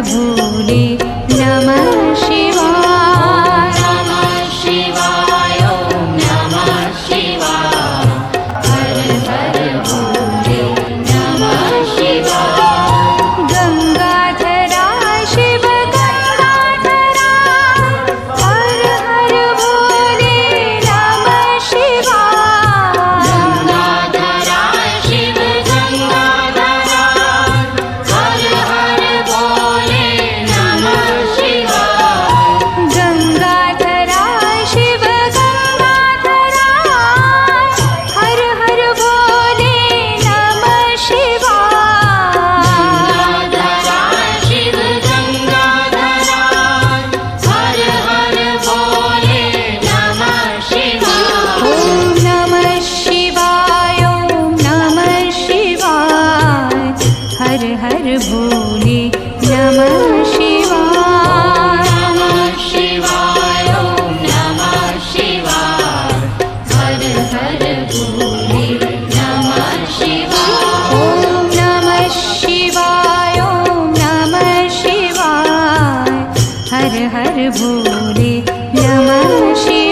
भोले नमः शिवाय। नमः शिवाय ॐ नमः शिवाय। हर हर भोले नमः शिवाय। गंगाधरा शिव गंगाधरा हर हर भोले नमः शिवाय। गंगाधरा शिव गंगाधरा हर हर भोले नमः शिवाय। गंगाधरा शिव गंगाधरा हर हर भोले नमः शिवाय। गंगाधरा शिव गंगाधरा हर हर भोले नमः शिवाय। ॐ नमः शिवाय ॐ नमः शिवाय। हर हर भोले नमः शिवाय। नमः शिवाय ॐ नमः शिवाय। हर हर भोले नमः शिवाय। ॐ नमः शिवाय ॐ नमः शिवाय। हर हर भोले नमः शिवाय।